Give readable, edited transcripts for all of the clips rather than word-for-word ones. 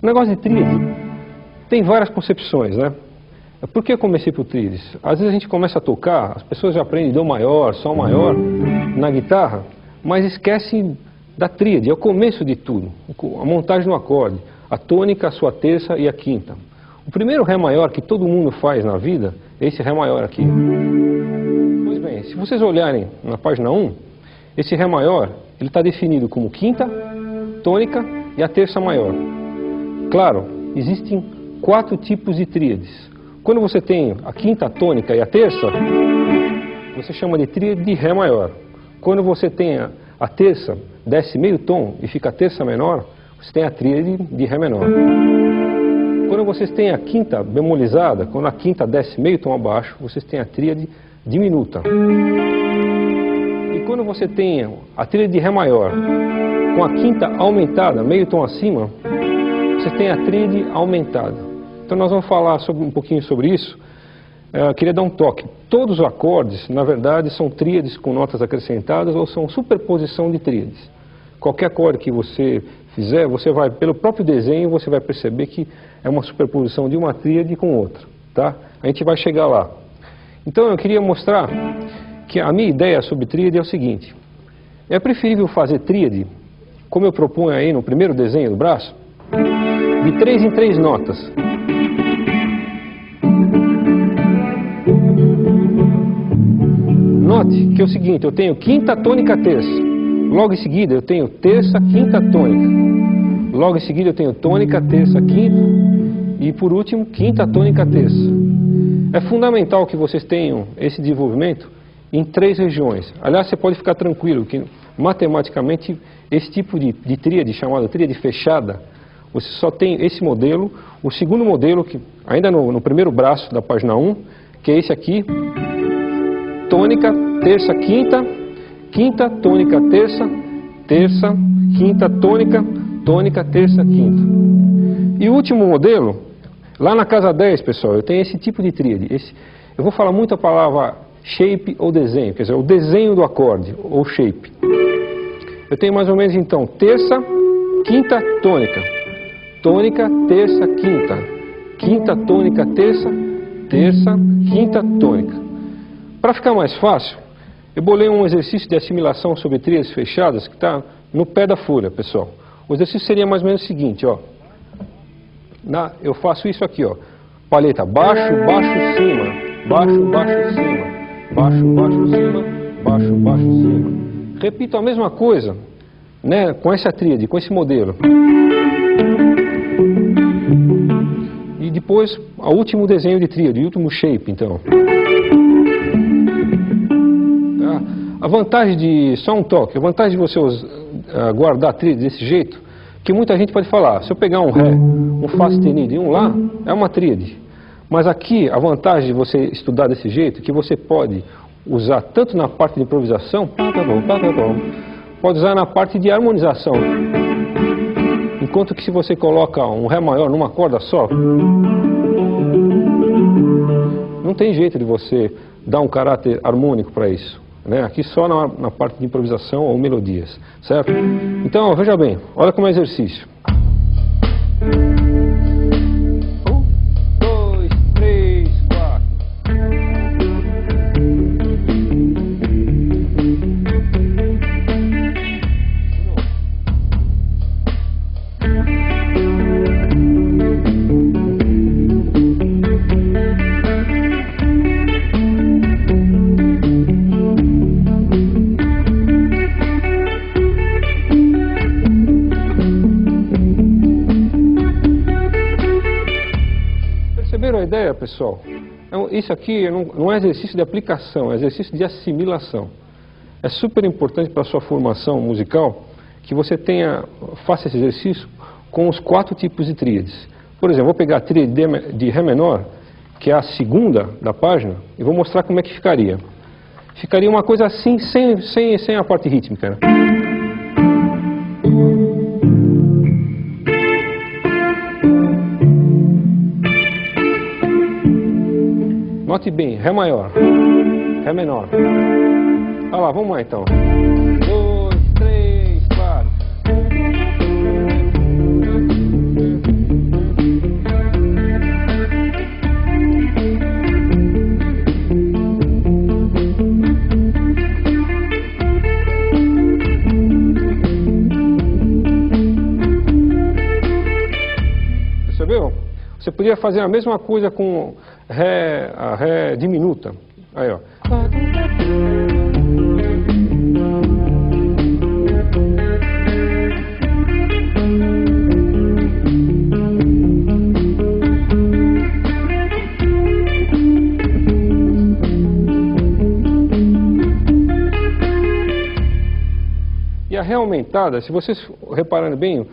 negócio de tríade tem várias concepções, né? Por que eu comecei por tríades? Às vezes a gente começa a tocar, as pessoas já aprendem Dó maior, Sol maior na guitarra, mas esquecem da tríade, é o começo de tudo, a montagem no acorde, a tônica, a sua terça e a quinta. O primeiro Ré maior que todo mundo faz na vida é esse Ré maior aqui. Pois bem, se vocês olharem na página 1, esse Ré maior, ele está definido como quinta, tônica e a terça maior. Claro, existem 4 tipos de tríades. Quando você tem a quinta, a tônica e a terça, você chama de tríade de Ré maior. Quando você tem a terça, desce meio tom e fica a terça menor, você tem a tríade de Ré menor. Quando vocês têm a quinta bemolizada, quando a quinta desce meio tom abaixo, vocês têm a tríade diminuta. E quando você tem a tríade de Ré maior, com a quinta aumentada, meio tom acima, você tem a tríade aumentada. Então nós vamos falar um pouquinho sobre isso. Eu queria dar um toque. Todos os acordes, na verdade, são tríades com notas acrescentadas ou são superposição de tríades. Qualquer acorde que você fizer, você vai, pelo próprio desenho, você vai perceber que é uma superposição de uma tríade com outra, tá? A gente vai chegar lá. Então eu queria mostrar que a minha ideia sobre tríade é o seguinte. É preferível fazer tríade, como eu proponho aí no primeiro desenho do braço, de 3 em 3 notas. Note que é o seguinte, eu tenho quinta, tônica, terça. Logo em seguida eu tenho terça, quinta, tônica. Logo em seguida eu tenho tônica, terça, quinta. E por último, quinta, tônica, terça. É fundamental que vocês tenham esse desenvolvimento em 3 regiões. Aliás, você pode ficar tranquilo que matematicamente esse tipo de tríade, chamada tríade fechada, você só tem esse modelo. O segundo modelo, que ainda no primeiro braço da página 1, que é esse aqui, tônica, terça, quinta, quinta, tônica, terça, terça, quinta, tônica, tônica, terça, quinta. E o último modelo, lá na casa 10, pessoal, eu tenho esse tipo de tríade. Eu vou falar muito a palavra shape ou desenho, quer dizer, o desenho do acorde, ou shape. Eu tenho mais ou menos então terça, quinta, tônica, tônica, terça, quinta, quinta, tônica, terça, terça, quinta, tônica. Para ficar mais fácil, eu bolei um exercício de assimilação sobre tríades fechadas que está no pé da folha, pessoal. O exercício seria mais ou menos o seguinte, ó. Eu faço isso aqui, ó. Palheta baixo, baixo, cima, baixo, baixo, cima, baixo, baixo, cima, baixo, baixo, cima. Repito a mesma coisa, né, com essa tríade, com esse modelo. E depois, o último desenho de tríade, o último shape, então. A vantagem de, só um toque, a vantagem de você guardar a tríade desse jeito, que muita gente pode falar, se eu pegar um Ré, um Fá sustenido e um Lá, é uma tríade. Mas aqui, a vantagem de você estudar desse jeito, é que você pode usar tanto na parte de improvisação, pode usar na parte de harmonização. Enquanto que se você coloca um Ré maior numa corda só, não tem jeito de você dar um caráter harmônico para isso. Né? Aqui só na parte de improvisação ou melodias, certo? Então, veja bem, olha como é exercício. 1, 2, 3, 4. Perceberam a ideia, pessoal? Isso aqui não é exercício de aplicação, é exercício de assimilação. É super importante para a sua formação musical que você faça esse exercício com os 4 tipos de tríades. Por exemplo, vou pegar a tríade de Ré menor, que é a segunda da página, e vou mostrar como é que ficaria. Ficaria uma coisa assim, sem a parte rítmica, né? Note bem, Ré maior, Ré menor. Olha lá, vamos lá então. 2, 3, 4. poderia fazer a mesma coisa com a Ré diminuta. Aí, ó. E a Ré aumentada, se vocês repararem bem,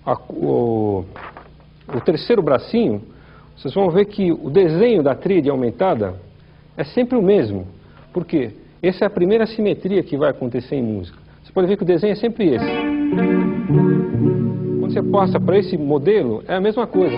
o terceiro bracinho, vocês vão ver que o desenho da tríade aumentada é sempre o mesmo. Por quê? Essa é a primeira simetria que vai acontecer em música. Você pode ver que o desenho é sempre esse. Quando você passa para esse modelo, é a mesma coisa.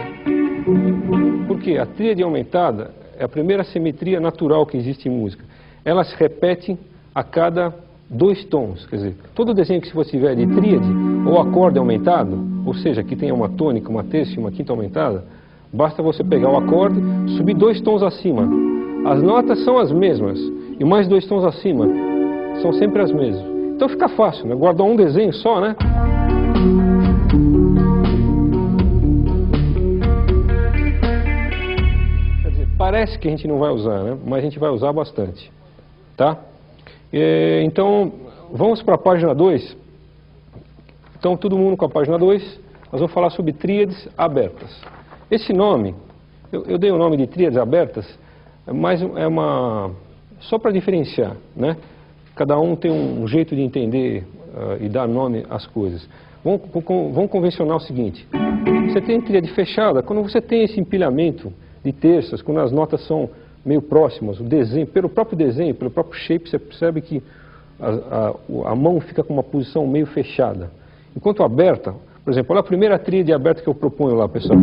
Por quê? A tríade aumentada é a primeira simetria natural que existe em música. Ela se repete a cada 2 tons. Quer dizer, todo desenho que você tiver de tríade, ou acorde aumentado, ou seja, que tenha uma tônica, uma terça e uma quinta aumentada, basta você pegar o acorde, subir 2 tons acima. As notas são as mesmas, e mais 2 tons acima são sempre as mesmas. Então fica fácil, né? Guardar um desenho só, né? Quer dizer, parece que a gente não vai usar, né? Mas a gente vai usar bastante, tá? Então, vamos para a página 2. Então, todo mundo com a página 2, nós vamos falar sobre tríades abertas. Esse nome, eu dei o nome de tríades abertas, mas é só para diferenciar, né? Cada um tem um jeito de entender e dar nome às coisas. Vamos convencionar o seguinte: você tem tríade fechada quando você tem esse empilhamento de terças, quando as notas são meio próximas, o desenho, pelo próprio desenho, pelo próprio shape, você percebe que a mão fica com uma posição meio fechada. Enquanto aberta, por exemplo, olha a primeira tríade aberta que eu proponho lá, pessoal.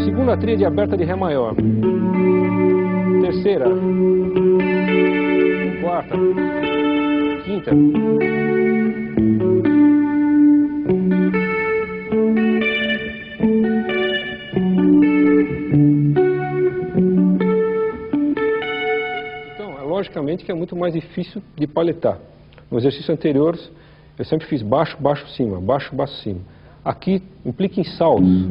Segunda tríade aberta de Ré maior. Terceira. Quarta. Quinta. Logicamente que é muito mais difícil de paletar. No exercício anterior, eu sempre fiz baixo, baixo, cima, baixo, baixo, cima. Aqui implica em saltos.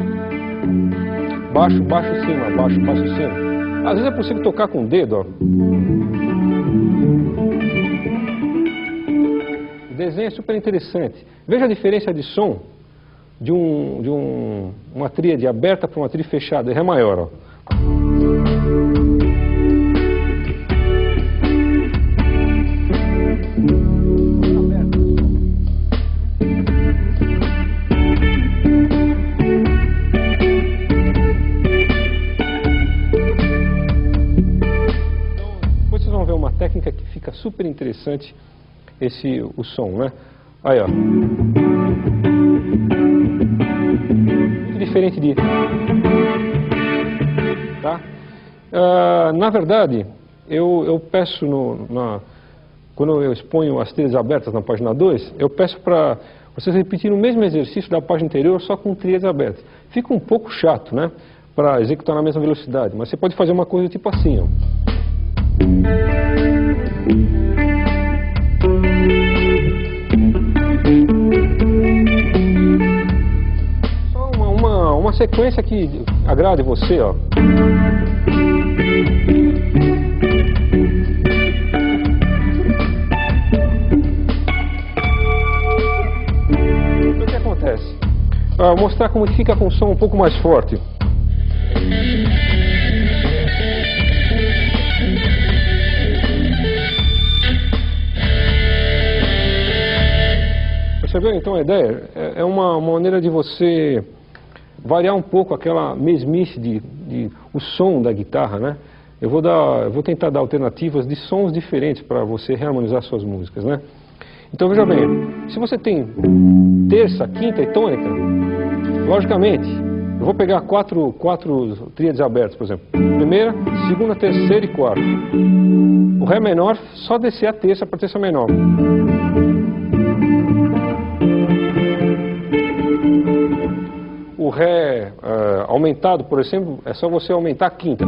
Baixo, baixo, cima, baixo, baixo, cima. Às vezes é possível tocar com o dedo, ó. O desenho é super interessante. Veja a diferença de som de uma tríade aberta para uma tríade fechada. Ré maior, ó. Técnica que fica super interessante o som, né? Aí, ó. Muito diferente de... Tá? Na verdade, eu peço quando eu exponho as tríades abertas na página 2, eu peço para vocês repetirem o mesmo exercício da página anterior, só com tríades abertas. Fica um pouco chato, né? Para executar na mesma velocidade, mas você pode fazer uma coisa tipo assim, ó. Só uma sequência que agrade você, ó. Então o que acontece? Vou mostrar como fica com o som um pouco mais forte. Percebeu então a ideia? É uma maneira de você variar um pouco aquela mesmice o som da guitarra, né? Eu vou tentar dar alternativas de sons diferentes para você reharmonizar suas músicas, né? Então veja bem, se você tem terça, quinta e tônica, logicamente, eu vou pegar quatro tríades abertas, por exemplo. Primeira, segunda, terceira e quarta. O Ré menor, só descer a terça para terça menor. O Ré aumentado, por exemplo, é só você aumentar a quinta.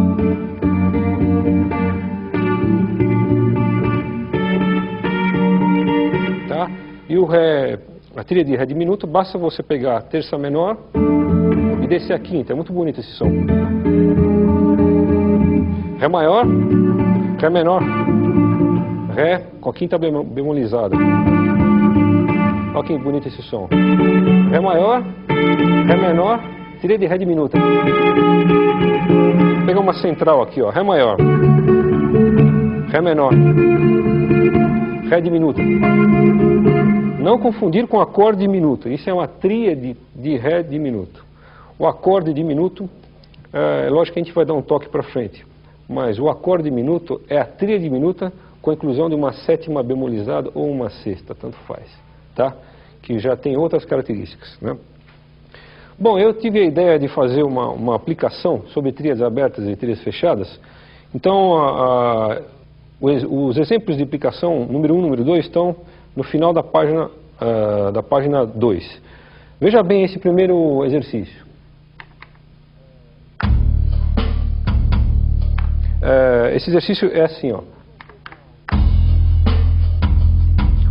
Tá? E o Ré, a tríade de Ré diminuto, basta você pegar a terça menor e descer a quinta. É muito bonito esse som. Ré maior, Ré menor, Ré com a quinta bemolizada. Olha que bonito esse som. Ré maior, Ré menor, tríade de Ré diminuta. Vou pegar uma central aqui, ó. Ré maior, Ré menor, Ré diminuta. Não confundir com acorde diminuto. Isso é uma tríade de Ré diminuto. O acorde diminuto, é lógico que a gente vai dar um toque para frente, mas o acorde diminuto é a tríade diminuta com a inclusão de uma sétima bemolizada ou uma sexta, tanto faz, tá? Que já tem outras características, né? Bom, eu tive a ideia de fazer uma aplicação sobre tríades abertas e tríades fechadas. Então, os exemplos de aplicação número 1 e número 2 estão no final da página 2. Veja bem esse primeiro exercício. Esse exercício é assim, ó.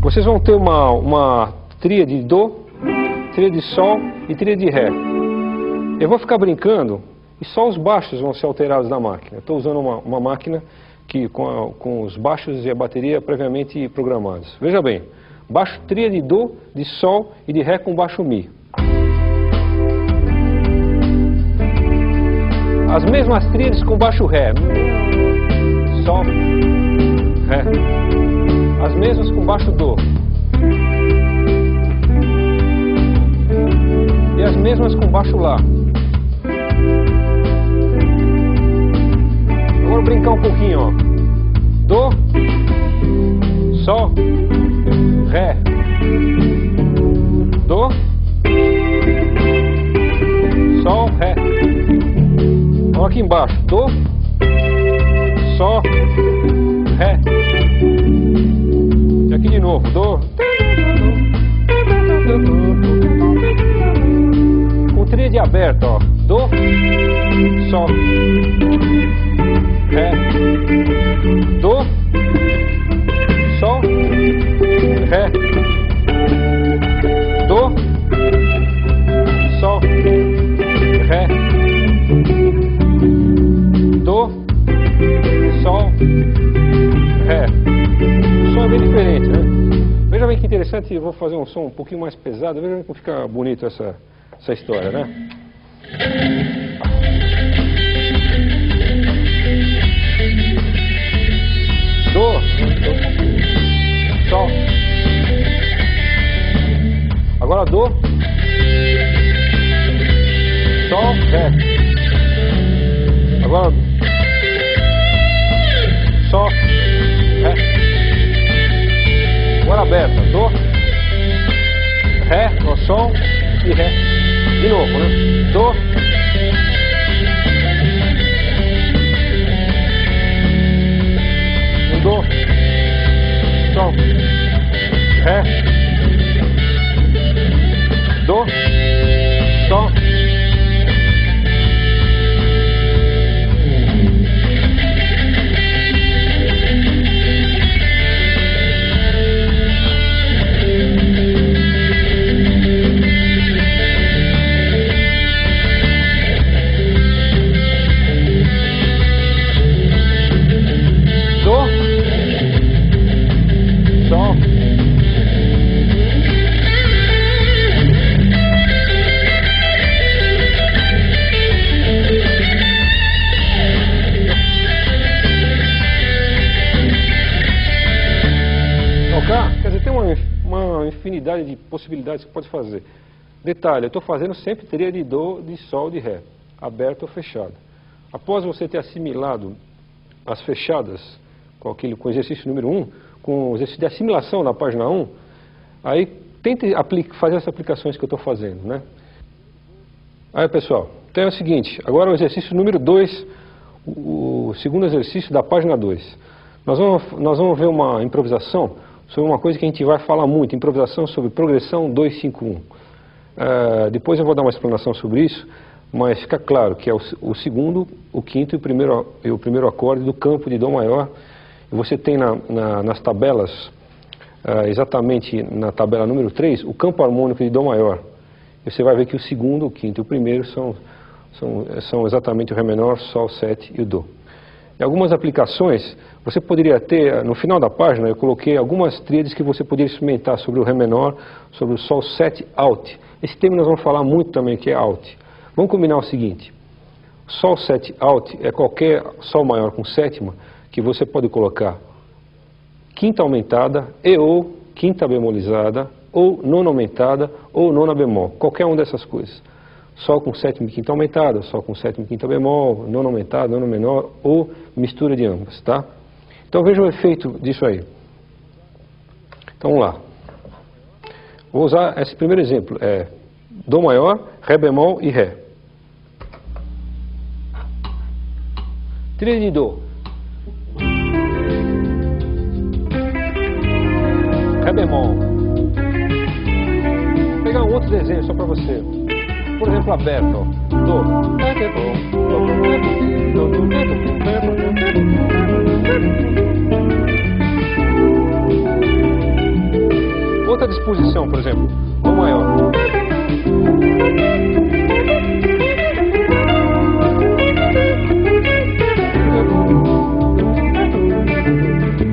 Vocês vão ter uma tríade de Dó, tríade de Sol e tríade de Ré. Eu vou ficar brincando e só os baixos vão ser alterados na máquina. Estou usando uma máquina com os baixos e a bateria previamente programados. Veja bem, baixo tríade de Dó, de Sol e de Ré com baixo Mi. As mesmas tríades com baixo Ré. Sol, Ré. As mesmas com baixo Dó. E as mesmas com baixo Lá. Agora brincar um pouquinho, ó. Dó, Sol, Ré. Dó, Sol, Ré. Olha aqui embaixo. Dó, Sol, Ré. E aqui de novo. Dó. Com tríade aberta, ó. Dó, Sol, Ré. Dó, Sol, Ré. Dó, Sol, Ré. Dó, Sol, Ré. O som é bem diferente, né? Veja bem que interessante, eu vou fazer um som um pouquinho mais pesado. Veja bem como fica bonito essa história, né? Dó, Sol. Agora Dó, Sol, Ré. Agora Sol, Ré. Agora aberta. Dó, Ré, Sol e Ré. De novo, né? Dó, Dó, Sol, Ré, Dó, Sol. Quer dizer, tem uma infinidade de possibilidades que pode fazer. Detalhe, eu estou fazendo sempre tríade de Dó, de Sol, de Ré, aberta ou fechada. Após você ter assimilado as fechadas com o exercício número 1, com o exercício de assimilação na página 1, aí tente fazer essas aplicações que eu estou fazendo, né? Aí, pessoal, então é o seguinte, agora o exercício número 2, o segundo exercício da página 2. Nós vamos ver uma improvisação sobre uma coisa que a gente vai falar muito, improvisação sobre progressão 251. Depois eu vou dar uma explanação sobre isso, mas fica claro que é o segundo, o quinto e o primeiro acorde do campo de Dó maior. E você tem nas tabelas, exatamente na tabela número 3, o campo harmônico de Dó maior. E você vai ver que o segundo, o quinto e o primeiro são exatamente o Ré menor, Sol 7 e o Dó. Em algumas aplicações, você poderia ter, no final da página, eu coloquei algumas tríades que você poderia experimentar sobre o Ré menor, sobre o Sol 7 alt. Esse tema nós vamos falar muito também, que é alt. Vamos combinar o seguinte: Sol 7 alt é qualquer Sol maior com sétima que você pode colocar quinta aumentada e ou quinta bemolizada, ou nona aumentada, ou nona bemol. Qualquer uma dessas coisas. Sol com sétima e quinta aumentada, Sol com sétima e quinta bemol, nona aumentada, nona menor, ou mistura de ambas, tá? Então veja o efeito disso aí. Então vamos lá. Vou usar esse primeiro exemplo, Dó maior, Ré bemol e Ré. Tríade de Dó. Ré bemol. Vou pegar um outro desenho só para você. Por exemplo, aberto, ó. Dó. Outra disposição, por exemplo, Dó maior.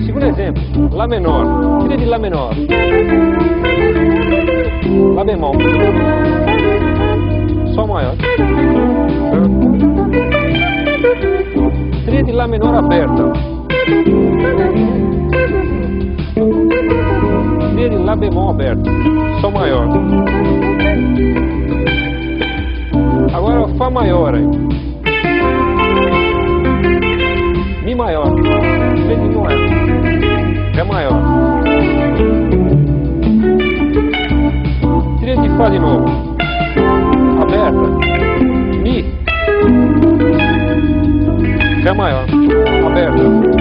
Segundo exemplo, Lá menor. Tríade de Lá menor. Lá bemol. Sol maior. Tríade de Lá menor aberta. Tríade de Lá bemol aberta. Sol maior. Agora Fá maior aí. Mi maior. Tríade de Mi maior. Ré maior. Tríade de Fá de novo. Aberta. Mi. Ré maior. Aberta.